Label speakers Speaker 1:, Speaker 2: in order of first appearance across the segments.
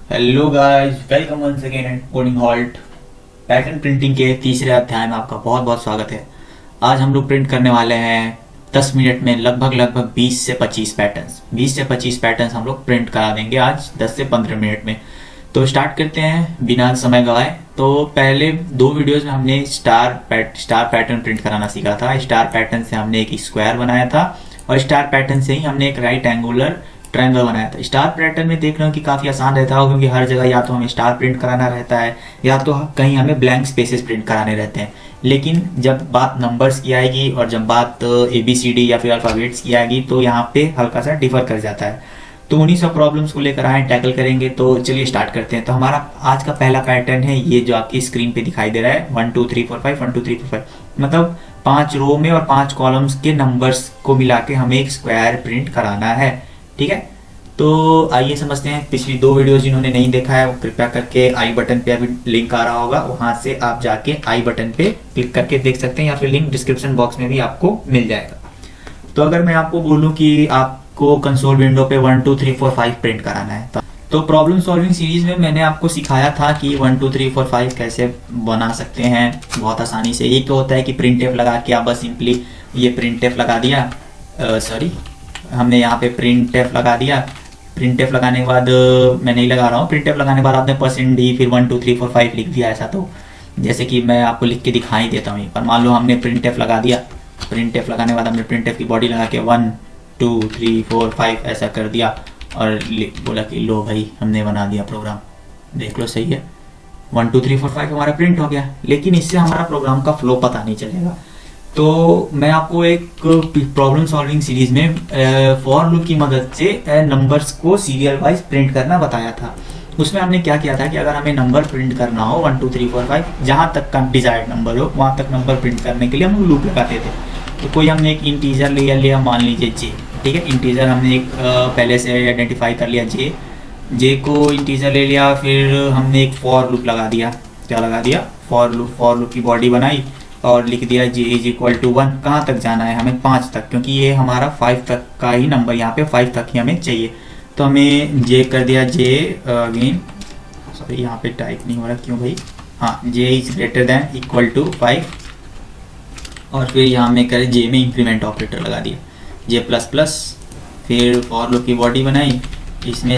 Speaker 1: Hello guys, welcome once again at coding halt. Pattern printing के तीसरे अध्याय में आपका बहुत बहुत स्वागत है। आज हम लोग प्रिंट करने वाले हैं 10 मिनट में लगभग 20 से 25 पैटर्न्स। 20 से 25 पैटर्न्स हम लोग प्रिंट करा देंगे आज 10 से 15 मिनट में। तो स्टार्ट करते हैं बिना समय गवाए। तो पहले दो वीडियोस में हमने स्टार पैटर्न प्रिंट कराना सीखा था। स्टार पैटर्न से हमने एक स्क्वायर बनाया था और स्टार पैटर्न से ही हमने एक राइट एंगुलर ट्रायंगल बनाया था। स्टार पैटर्न में देख रहे हो कि काफ़ी आसान रहता है, क्योंकि हर जगह या तो हमें स्टार प्रिंट कराना रहता है या तो कहीं हमें ब्लैंक स्पेसेस प्रिंट कराने रहते हैं। लेकिन जब बात नंबर्स की आएगी और जब बात ABCD या फिर अल्फ़ाबेट्स की आएगी तो यहाँ पे हल्का सा डिफर कर जाता है। तो उन्हीं सब प्रॉब्लम्स को लेकर आए टैकल करेंगे। तो चलिए स्टार्ट करते हैं। तो हमारा आज का पहला पैटर्न है ये जो आपकी स्क्रीन पे दिखाई दे रहा है 1 2 3 4 5 1 2 3 4 5, मतलब 5 रो में और 5 कॉलम्स के नंबर्स को मिला के हमें एक स्क्वायर प्रिंट कराना है। ठीक है, तो आइए समझते हैं। पिछली दो वीडियो जिन्होंने नहीं देखा है वो कृपया करके आई बटन पे अभी लिंक आ रहा होगा, वहां से आप जाके आई बटन पे क्लिक करके देख सकते हैं या फिर लिंक डिस्क्रिप्शन बॉक्स में भी आपको मिल जाएगा। तो अगर मैं आपको बोलूं कि आपको कंसोल विंडो पे 1 2 3 4 5 प्रिंट कराना है तो प्रॉब्लम सॉल्विंग सीरीज में मैंने आपको सिखाया था कि 1 2 3 4 5 कैसे बना सकते हैं बहुत आसानी से। एक तो होता है कि प्रिंट एफ लगा के आप बस सिंपली ये प्रिंट एफ लगा दिया, हमने यहाँ पे प्रिंट एफ लगा दिया। प्रिंट एफ लगाने के बाद मैं नहीं लगा रहा हूँ, प्रिंट एफ लगाने के बाद आपने %d फिर 1 2 3 4 5 लिख दिया। ऐसा तो जैसे कि मैं आपको लिख के दिखा ही देता हूँ, पर मान लो हमने प्रिंट एफ लगा दिया। प्रिंट एफ लगाने के बाद हमने प्रिंट एफ की बॉडी लगा के 1 2 3 4 5 ऐसा कर दिया और बोला कि लो भाई हमने बना दिया प्रोग्राम, देख लो सही है। 1 2 3 4 5 हमारा प्रिंट हो गया, लेकिन इससे हमारा प्रोग्राम का फ्लो पता नहीं चलेगा। तो मैं आपको एक प्रॉब्लम सॉल्विंग सीरीज में फॉर लूप की मदद से नंबर्स को सीरियल वाइज प्रिंट करना बताया था। उसमें हमने क्या किया था कि अगर हमें नंबर प्रिंट करना हो 1 2 3 4 5 जहाँ तक का डिजायर्ड नंबर हो वहाँ तक नंबर प्रिंट करने के लिए हम लूप लगाते थे। तो कोई हमने एक इंटीजर लिया मान लीजिए जे। ठीक है, इंटीजर हमने एक पहले से आइडेंटिफाई कर लिया जे को इंटीजर ले लिया। फिर हमने एक फॉर लूप लगा दिया। क्या लगा दिया? फॉर लूप की बॉडी बनाई और लिख दिया j इज इक्वल टू 1। कहाँ तक जाना है? हमें 5 तक, क्योंकि ये हमारा 5 तक का ही नंबर यहाँ पे 5 तक ही हमें चाहिए। तो हमें j कर दिया j अगेन, सॉरी यहाँ पे टाइप नहीं हो रहा क्यों भाई, हाँ j is greater than equal to 5 और फिर यहाँ में करें j में इंक्रीमेंट ऑपरेटर लगा दिया j प्लस प्लस। फिर फॉर लूप की बॉडी बनाई, इसमें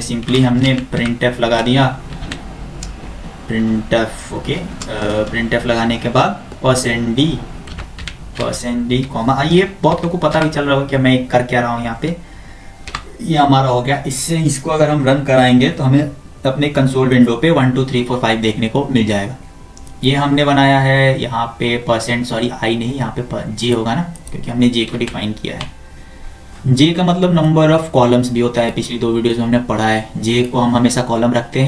Speaker 1: सिंपली हमने प्रिंट एफ लगा दिया। Print F okay, print F लगाने के बाद %d कॉमा। आइए बहुत लोगों को पता भी चल रहा होगा कि मैं कर क्या रहा हूँ यहाँ पे। ये हमारा हो गया। इससे इसको अगर हम रन कराएंगे तो हमें अपने कंसोल विंडो पे 1 2 3 4 5 देखने को मिल जाएगा। ये हमने बनाया है यहाँ पे आई नहीं, यहाँ पे जे होगा ना, क्योंकि हमने जे को डिफाइन किया है। जे का मतलब नंबर ऑफ कॉलम्स भी होता है, पिछली दो वीडियोज में हमने पढ़ा है। जे को हम हमेशा कॉलम रखते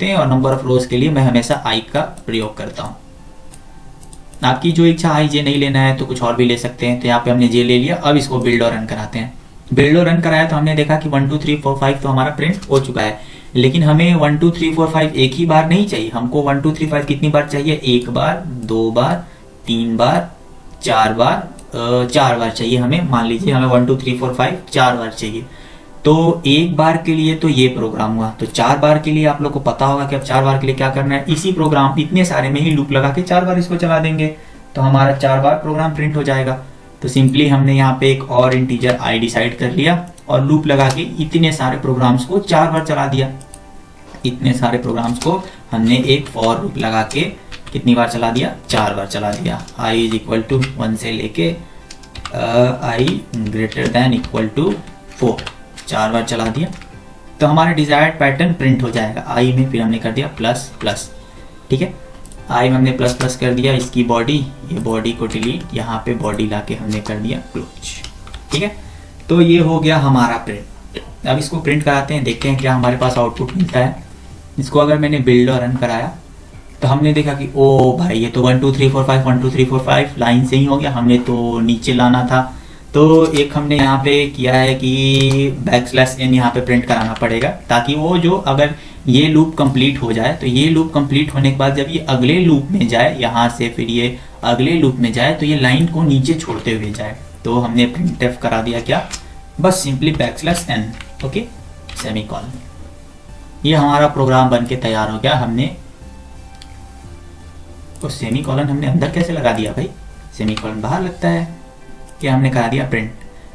Speaker 1: हैं और नंबर ऑफ रोज के लिए मैं हमेशा आई का प्रयोग करता हूँ। आपकी जो इच्छा आई जे नहीं लेना है तो कुछ और भी ले सकते हैं। तो यहाँ पे हमने जे ले लिया। अब इसको बिल्ड और रन कराते हैं। बिल्ड और रन कराया तो हमने देखा कि 1 2 3 4 5 तो हमारा प्रिंट हो चुका है, लेकिन हमें 1 2 3 4 5 एक ही बार नहीं चाहिए। हमको 1 2 3 5 कितनी बार चाहिए? 1 बार, 2 बार, 3 बार, 4 बार, 4 बार चाहिए हमें। मान लीजिए हमें 1 2 3 4 5 4 बार चाहिए। तो एक बार के लिए तो ये प्रोग्राम हुआ, तो 4 बार के लिए आप लोग को पता होगा कि अब 4 बार के लिए क्या करना है। इसी प्रोग्राम इतने सारे में ही लूप लगा के 4 बार इसको चला देंगे तो हमारा 4 बार प्रोग्राम प्रिंट हो जाएगा। तो सिंपली हमने यहाँ पे एक और इंटीजर आई डिसाइड कर लिया और लूप लगा के इतने सारे प्रोग्राम्स को 4 बार चला दिया। इतने सारे प्रोग्राम्स को हमने एक फॉर लूप लगा के कितनी बार चला दिया? 4 बार चला दिया। आई इज इक्वल टू 1 से लेके आई ग्रेटर देन इक्वल टू 4 4 बार चला दिया तो हमारा डिजायर्ड पैटर्न प्रिंट हो जाएगा। आई में फिर हमने कर दिया प्लस प्लस। ठीक है, आई में हमने प्लस प्लस कर दिया। इसकी बॉडी, ये बॉडी को डिलीट, यहाँ पे बॉडी लाके हमने कर दिया क्लोज। ठीक है, तो ये हो गया हमारा प्रिंट। अब इसको प्रिंट कराते हैं, देखते हैं क्या हमारे पास आउटपुट मिलता है। इसको अगर मैंने बिल्ड और रन कराया तो हमने देखा कि ओ भाई ये तो 1 2 3 4 5 1 2 3 4 5 लाइन से ही हो गया। हमने तो नीचे लाना था, तो एक हमने यहाँ पे किया है कि \n यहाँ पे प्रिंट कराना पड़ेगा, ताकि वो जो अगर ये लूप कंप्लीट हो जाए तो ये लूप कंप्लीट होने के बाद जब ये अगले लूप में जाए, यहाँ से फिर ये अगले लूप में जाए तो ये लाइन को नीचे छोड़ते हुए जाए। तो हमने प्रिंट एफ करा दिया क्या? बस सिंपली \n। Okay, semicolon. ये हमारा प्रोग्राम बन के तैयार हो गया। हमने तो सेमीकोलन हमने अंदर कैसे लगा दिया भाई, सेमीकोलन बाहर लगता है, कि हमने करा दिया प्रिंट।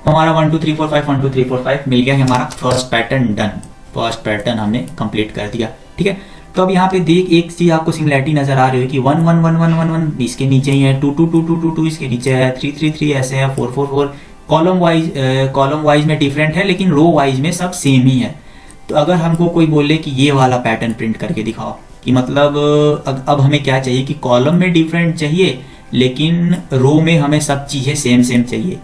Speaker 1: तो हमारा 1 2 3 4 5 1 2 3 4 5 मिल गया है, हमारा first pattern done, first pattern हमने कंप्लीट कर दिया। ठीक है, तो अब यहाँ पे देख एक चीज आपको सिमिलैरिटी नजर आ रही है कि 1 1 1 1 1 1 इसके नीचे ही है, 2 2 2 2 2 2 इसके नीचे है, 3 3 3 ऐसे है, 4 4 4 कॉलम वाइज में डिफरेंट है लेकिन रो वाइज में सब सेम ही है। तो अगर हमको कोई बोले कि ये वाला पैटर्न प्रिंट करके दिखाओ, कि मतलब अब हमें क्या चाहिए कि कॉलम में डिफरेंट चाहिए लेकिन रो में हमें सब चीज़ें सेम सेम चाहिए।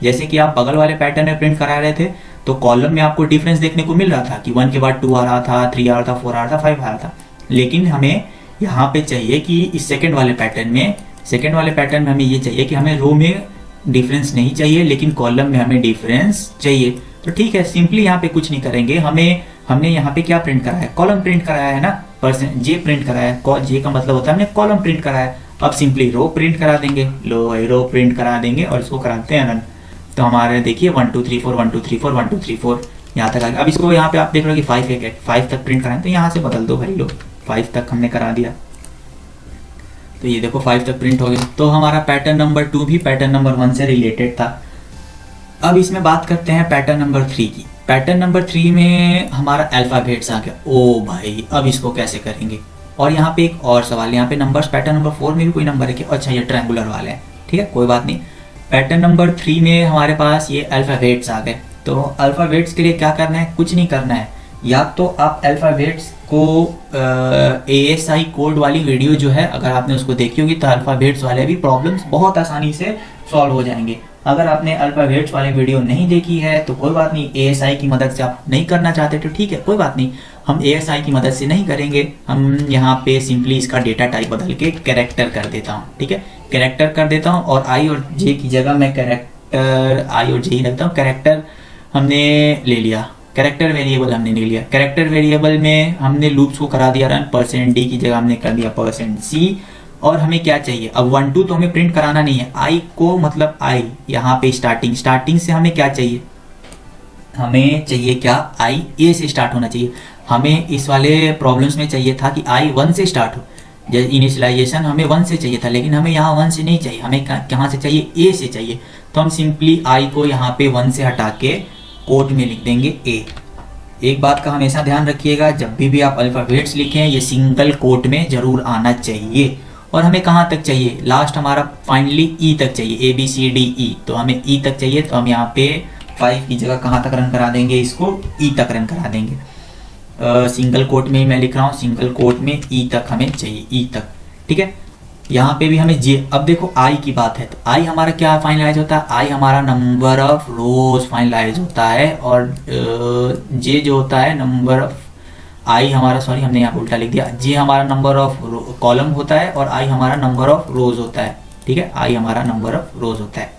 Speaker 1: जैसे कि आप बगल वाले पैटर्न में प्रिंट करा रहे थे तो कॉलम में आपको डिफरेंस देखने को मिल रहा था कि 1 के बाद 2 आ रहा था, 3 आ रहा था, 4 आ रहा था, 5 आ रहा था। लेकिन हमें यहाँ पे चाहिए कि इस सेकेंड वाले पैटर्न में हमें ये चाहिए कि हमें रो में डिफरेंस नहीं चाहिए लेकिन कॉलम में हमें डिफरेंस चाहिए। तो ठीक है, सिंपली यहाँ पे कुछ नहीं करेंगे, हमने यहाँ पे क्या प्रिंट कराया है, कॉलम प्रिंट कराया है ना, परसेंट जे प्रिंट कराया है, जे का मतलब होता है हमने कॉलम प्रिंट कराया है। अब सिंपली रो प्रिंट करा देंगे, रो प्रिंट करा देंगे और इसको कराते हैं रन। तो हमारे देखिए 1 2 3 4 1 2 3 4 1 2 3 4 यहाँ तक आ गया। अब इसको यहाँ पे आप देख रहे हो कि 5 तक प्रिंट कराएं, तो यहाँ से बदल दो भाई, लो 5 तक हमने करा दिया। तो ये देखो 5 तक प्रिंट हो गया। तो हमारा पैटर्न नंबर 2 भी पैटर्न नंबर 1 से रिलेटेड था। अब इसमें बात करते हैं पैटर्न नंबर 3 की। पैटर्न नंबर 3 में हमारा अल्फाबेट्स आ गया। ओ भाई, अब इसको कैसे करेंगे। और यहाँ पे एक और सवाल, यहाँ पे नंबर्स पैटर्न नंबर 4 में भी कोई नंबर है क्या? अच्छा, ये ट्रायंगुलर वाले हैं, ठीक है कोई बात नहीं। पैटर्न नंबर 3 में हमारे पास ये अल्फाबेट्स आ गए। तो अल्फाबेट्स के लिए क्या करना है, कुछ नहीं करना है। या तो आप अल्फाबेट्स को ASI कोड वाली वीडियो जो है अगर आपने उसको देखी होगी तो अल्फाबेट्स वाले भी प्रॉब्लम्स बहुत आसानी से सॉल्व हो जाएंगे। अगर आपने अल्फाबेट्स वाली वीडियो नहीं देखी है तो कोई बात नहीं, ASI की मदद से आप नहीं करना चाहते तो ठीक है कोई बात नहीं, हम ASI की मदद से नहीं करेंगे। हम यहाँ पे सिंपली इसका डेटा टाइप बदल के कैरेक्टर कर देता हूँ, ठीक है कैरेक्टर कर देता हूँ। और I और J की जगह मैं कैरेक्टर I और J ही रखता हूँ। कैरेक्टर हमने ले लिया, कैरेक्टर वेरिएबल हमने ले लिया। कैरेक्टर वेरिएबल में हमने लूप्स को करा दिया रन, %d की जगह हमने कर दिया %c। और हमें क्या चाहिए, अब 1 2 तो हमें प्रिंट कराना नहीं है, I को मतलब I यहाँ पे स्टार्टिंग से हमें क्या चाहिए, हमें चाहिए क्या, I A से स्टार्ट होना चाहिए। हमें इस वाले प्रॉब्लम्स में चाहिए था कि I 1 से स्टार्ट हो, जैसे इनिशियलाइजेशन हमें 1 से चाहिए था लेकिन हमें यहाँ 1 से नहीं चाहिए, हमें कहाँ से चाहिए, A से चाहिए। तो हम सिंपली I को यहाँ पे 1 से हटा के कोड में लिख देंगे A। एक बात का हमेशा ध्यान रखिएगा, जब भी आप अल्फाबेट्स लिखें ये सिंगल कोट में जरूर आना चाहिए। और हमें कहाँ तक चाहिए, लास्ट हमारा फाइनली E तक चाहिए, ABCDE। तो हमें E तक चाहिए, तो हम यहाँ पे 5 की जगह कहाँ तक रन करा देंगे, इसको E तक रन करा देंगे। सिंगल कोट में मैं लिख रहा हूँ, सिंगल कोट में E तक हमें चाहिए, E तक, ठीक है। यहाँ पे भी हमें J, अब देखो I की बात है तो I हमारा क्या फाइनलाइज होता है, I हमारा नंबर ऑफ रोज फाइनलाइज होता है। और J जो होता है नंबर ऑफ I हमारा, सॉरी हमने यहाँ उल्टा लिख दिया, J हमारा नंबर ऑफ कॉलम होता है और I हमारा नंबर ऑफ रोज होता है, ठीक है I हमारा नंबर ऑफ रोज होता है।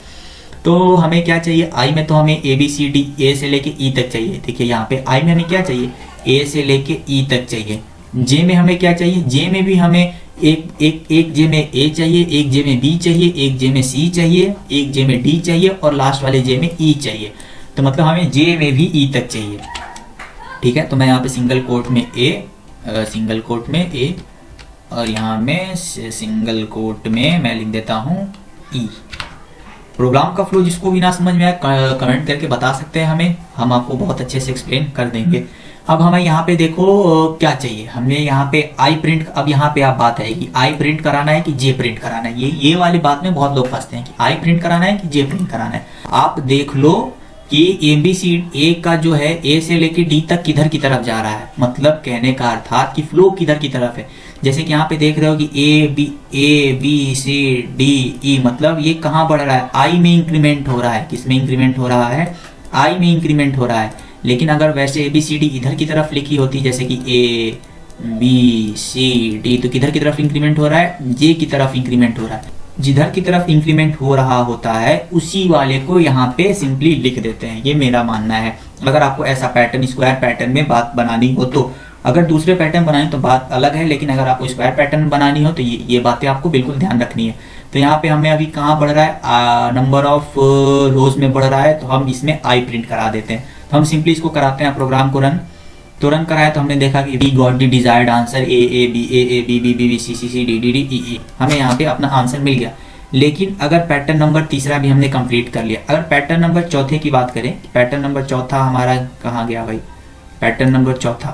Speaker 1: तो हमें क्या चाहिए, I में तो हमें ABCD A से लेके E तक चाहिए। देखिए यहाँ पे I में हमें क्या चाहिए, A से लेके E तक चाहिए। J में हमें क्या चाहिए, J में भी हमें एक J में A चाहिए, एक J में B चाहिए, एक J में C चाहिए, एक J में D चाहिए और लास्ट वाले J में E चाहिए। तो मतलब हमें J में भी E तक चाहिए, ठीक है। तो मैं यहाँ पे सिंगल कोट में A और यहाँ में सिंगल कोट में मैं लिख देता हूँ E। प्रोग्राम का फ्लो जिसको भी ना समझ में आए कमेंट करके बता सकते हैं हमें, हम आपको बहुत अच्छे से एक्सप्लेन कर देंगे। अब हमें यहाँ पे देखो क्या चाहिए, हमें यहाँ पे I प्रिंट, अब यहाँ पे आप बात आएगी I प्रिंट कराना है कि J प्रिंट कराना है। ये वाली बात में बहुत लोग फंसते हैं कि I प्रिंट कराना है कि J प्रिंट कराना है। आप देख लो कि A का जो है A से लेके D तक किधर की तरफ जा रहा है, मतलब कहने का अर्थात कि फ्लो किधर की तरफ है। जैसे कि यहाँ पे देख रहे हो कि A B C D E, मतलब ये कहाँ बढ़ रहा है, I में इंक्रीमेंट हो रहा है। किस में इंक्रीमेंट हो रहा है, I में इंक्रीमेंट हो रहा है। लेकिन अगर वैसे ABCD इधर की तरफ लिखी होती, जैसे कि ABCD, तो किधर की तरफ इंक्रीमेंट हो रहा है, J की तरफ इंक्रीमेंट हो रहा है। जिधर की तरफ इंक्रीमेंट हो रहा होता है उसी वाले को यहाँ पे सिंपली लिख देते हैं, ये मेरा मानना है। अगर आपको ऐसा पैटर्न स्क्वायर पैटर्न में बात बनानी हो तो, अगर दूसरे पैटर्न बनाए तो बात अलग है, लेकिन अगर आपको स्क्वायर पैटर्न बनानी हो तो ये बातें आपको बिल्कुल ध्यान रखनी है। तो यहाँ पे हमें अभी कहाँ बढ़ रहा है, नंबर ऑफ रोज में बढ़ रहा है, तो हम इसमें I प्रिंट करा देते हैं। तो हम सिंपली इसको कराते हैं प्रोग्राम को रन। तो रन कराया तो हमने देखा कि we got the desired answer A B B C C D D D E. हमें यहाँ पे अपना आंसर मिल गया। लेकिन अगर पैटर्न नंबर तीसरा भी हमने कंप्लीट कर लिया, अगर पैटर्न नंबर चौथे की बात करें, पैटर्न नंबर चौथा हमारा कहाँ गया भाई, पैटर्न नंबर चौथा,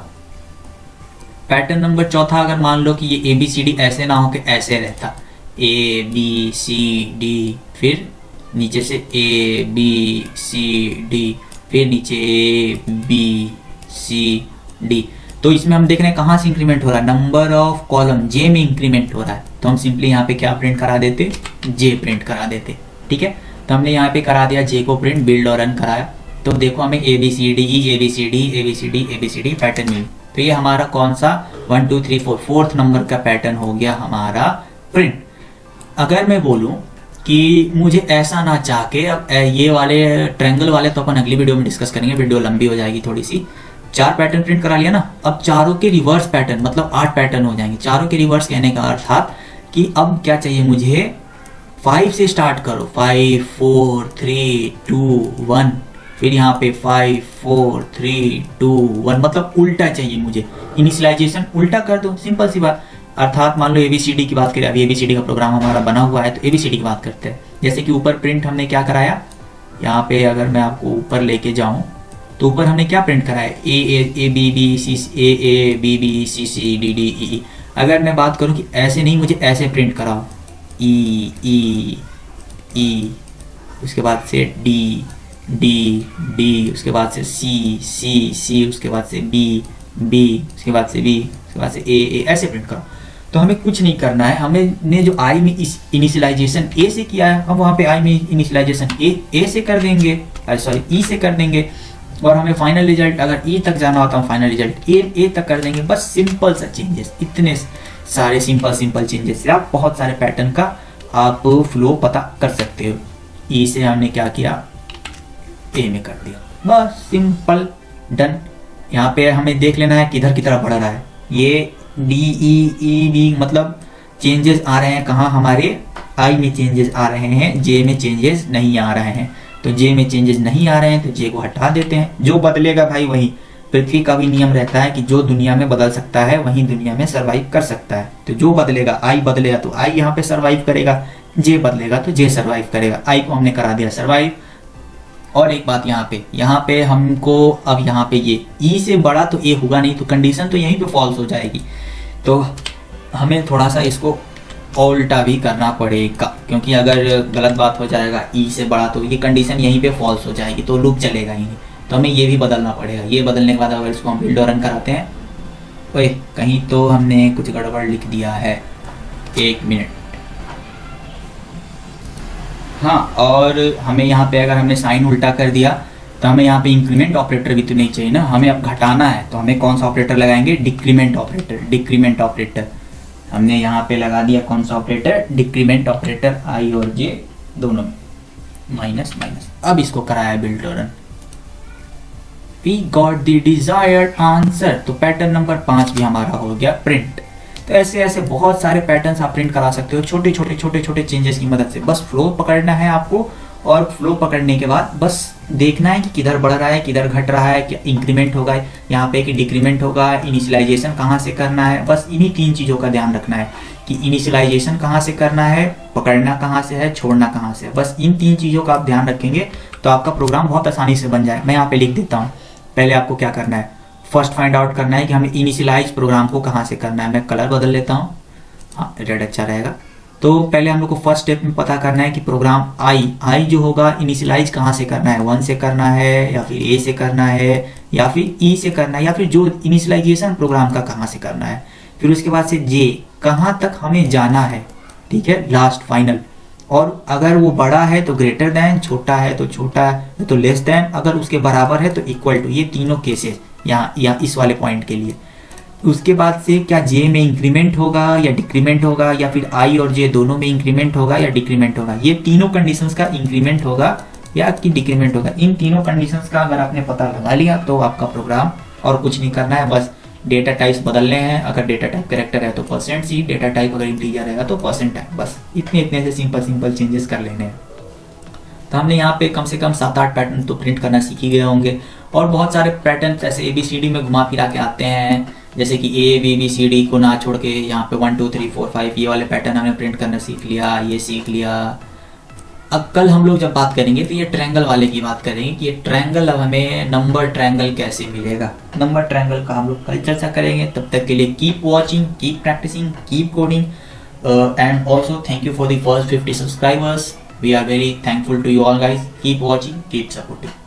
Speaker 1: पैटर्न नंबर चौथा अगर मान लो कि ये ए बी सी डी ऐसे ना हो कि ऐसे रहता, ए बी सी डी, फिर नीचे से ए बी सी डी, फिर नीचे ए बी सी डी, तो इसमें हम देख रहे हैं कहाँ से इंक्रीमेंट हो रहा है, नंबर ऑफ कॉलम जे में इंक्रीमेंट हो रहा है। तो हम सिंपली यहाँ पे क्या प्रिंट करा देते, जे प्रिंट करा देते। ठीक है, तो हमने यहाँ पे करा दिया जे को प्रिंट, बिल्ड और रन कराया। तो देखो हमें A B C D E, A B C D, A B C D, A B C D pattern मिली। तो ये हमारा कौन सा 1 2 3 4 फोर्थ नंबर का पैटर्न हो गया हमारा प्रिंट। अगर मैं बोलूँ कि मुझे ऐसा ना चाह के, अब ये वाले ट्रायंगल वाले तो अपन अगली वीडियो में डिस्कस करेंगे, वीडियो लंबी हो जाएगी थोड़ी सी। 4 पैटर्न प्रिंट करा लिया ना, अब चारों के रिवर्स पैटर्न मतलब 8 पैटर्न हो जाएंगे। चारों के रिवर्स कहने का अर्थात कि अब क्या चाहिए मुझे, 5 से स्टार्ट करो, 5 4 3 2 1, फिर यहाँ पे 5 4 3 2 1, मतलब उल्टा चाहिए मुझे, इनिशियलाइजेशन उल्टा कर दो, सिंपल सी बात। अर्थात मान लो एबीसीडी की बात करें, अभी एबीसीडी का प्रोग्राम हमारा बना हुआ है, तो एबीसीडी की बात करते हैं। जैसे कि ऊपर प्रिंट हमने क्या कराया, यहाँ पे अगर मैं आपको ऊपर लेके जाऊँ तो ऊपर हमने क्या प्रिंट कराया, A B B C A B B C C D D E. अगर मैं बात करूँ कि ऐसे नहीं, मुझे ऐसे प्रिंट कराओ, ई ई ई, उसके बाद से डी डी डी, उसके बाद से सी सी सी, उसके बाद से बी बी, उसके बाद से बी, उसके बाद से ए, ऐसे प्रिंट करो। तो हमें कुछ नहीं करना है, हमने जो आई में इनिशियलाइजेशन ए से किया है, हम वहाँ पे आई में इनिशियलाइजेशन ए से कर देंगे, सॉरी ई से कर देंगे। और हमें फाइनल रिजल्ट अगर ई तक जाना होता है, फाइनल रिजल्ट ए तक कर देंगे। बस सिंपल सा चेंजेस, इतने सारे सिंपल चेंजेस से आप बहुत सारे पैटर्न का आप फ्लो पता कर सकते हो। ई से हमने क्या किया, ए में कर दिया, बस सिंपल डन। यहाँ पे हमें देख लेना है किधर की तरफ बढ़ रहा है, ये डी ई बी, मतलब चेंजेस आ रहे हैं कहाँ, हमारे आई में चेंजेस आ रहे हैं, जे में चेंजेस नहीं आ रहे हैं। तो जे में चेंजेस नहीं आ रहे हैं तो जे को हटा देते हैं। जो बदलेगा भाई वही, पृथ्वी का भी नियम रहता है कि जो दुनिया में बदल सकता है वही दुनिया में सरवाइव कर सकता है। तो जो बदलेगा, आई बदलेगा तो आई यहाँ पे सरवाइव करेगा, जे बदलेगा तो जे सरवाइव करेगा। आई को हमने करा दिया सरवाइव। और एक बात यहाँ पे हमको, अब यहाँ पे ये ई से बड़ा तो ए होगा नहीं, तो कंडीशन तो यहीं पे फॉल्स हो जाएगी। तो हमें थोड़ा सा इसको उल्टा भी करना पड़ेगा, क्योंकि अगर गलत बात हो जाएगा ई से बड़ा तो ये कंडीशन यहीं पे फॉल्स हो जाएगी, तो लूप चलेगा ही नहीं। तो हमें ये भी बदलना पड़ेगा। ये बदलने के बाद अगर इसको हम बिल्ड और रन कराते हैं, ओए कहीं तो हमने कुछ गड़बड़ लिख दिया है, 1 मिनट। हाँ, और हमें यहाँ पे अगर हमने साइन उल्टा कर दिया तो हमें यहाँ पे इंक्रीमेंट ऑपरेटर भी तो नहीं चाहिए ना, हमें अब घटाना है। तो हमें कौन सा ऑपरेटर लगाएंगे, डिक्रीमेंट ऑपरेटर। डिक्रीमेंट ऑपरेटर हमने यहाँ पे लगा दिया, कौन सा ऑपरेटर, डिक्रीमेंट ऑपरेटर, आई और जे दोनों में, माइनस माइनस। अब इसको कराया बिल्ड और run, we got the desired answer. तो पैटर्न नंबर 5 भी हमारा हो गया प्रिंट। तो ऐसे ऐसे बहुत सारे पैटर्न्स आप प्रिंट करा सकते हो, छोटे छोटे चेंजेस की मदद से। बस फ्लो पकड़ना है आपको, और फ्लो पकड़ने के बाद बस देखना है कि किधर बढ़ रहा है, किधर घट रहा है, क्या इंक्रीमेंट होगा यहाँ पे कि डिक्रीमेंट होगा, इनिशियलाइजेशन कहाँ से करना है। बस इन्हीं 3 चीज़ों का ध्यान रखना है कि इनिशियलाइजेशन कहाँ से करना है, पकड़ना कहाँ से है, छोड़ना कहाँ से है। बस इन 3 चीज़ों का आप ध्यान रखेंगे तो आपका प्रोग्राम बहुत आसानी से बन जाए। मैं यहाँ पे लिख देता हूँ। पहले आपको क्या करना है, फर्स्ट फाइंड आउट करना है कि हमें इनिशियलाइज प्रोग्राम को कहाँ से करना है। मैं कलर बदल लेता हूँ, हाँ रेड अच्छा रहेगा। तो पहले हम लोग को फर्स्ट स्टेप में पता करना है कि प्रोग्राम आई जो होगा इनिशियलाइज कहाँ से करना है, 1 से करना है या फिर ए से करना है या फिर ई से करना है, या फिर जो इनिशियलाइजेशन प्रोग्राम का कहाँ से करना है। फिर उसके बाद से जे, कहाँ तक हमें जाना है, ठीक है, लास्ट फाइनल। और अगर वो बड़ा है तो ग्रेटर देन, छोटा है तो छोटा है तो लेस देन, अगर उसके बराबर है तो इक्वल टू। ये तीनों केसेस यहाँ इस वाले पॉइंट के लिए। उसके बाद से क्या जे में इंक्रीमेंट होगा या डिक्रीमेंट होगा, या फिर आई और जे दोनों में इंक्रीमेंट होगा या डिक्रीमेंट होगा। ये तीनों कंडीशंस का इंक्रीमेंट होगा या कि डिक्रीमेंट होगा। इन तीनों कंडीशंस का अगर आपने पता लगा लिया तो आपका प्रोग्राम, और कुछ नहीं करना है, बस डेटा टाइप्स बदलने हैं। अगर डेटा टाइप कैरेक्टर है तो %c, डेटा टाइप अगर इंटीजर रहेगा तो %i। बस इतने से सिंपल चेंजेस कर लेने हैं। तो हमने यहाँ पे कम से कम 7-8 पैटर्न तो प्रिंट करना सीख ही गए होंगे। और बहुत सारे पैटर्न ऐसे ABCD में घुमा फिरा के आते हैं, जैसे कि ABBCD को ना छोड़ के यहाँ पे 1 2 3 4 5 ये वाले पैटर्न हमने प्रिंट करना सीख लिया, ये सीख लिया। अब कल हम लोग जब बात करेंगे तो ये ट्रायंगल वाले की बात करेंगे कि ये ट्रायंगल अब हमें नंबर ट्रायंगल कैसे मिलेगा। नंबर ट्रायंगल का हम लोग कल चर्चा करेंगे। तब तक के लिए keep watching, keep practicing, keep coding, and also thank you for the first 50 subscribers. We are very thankful to you all guys. Keep watching, keep supporting.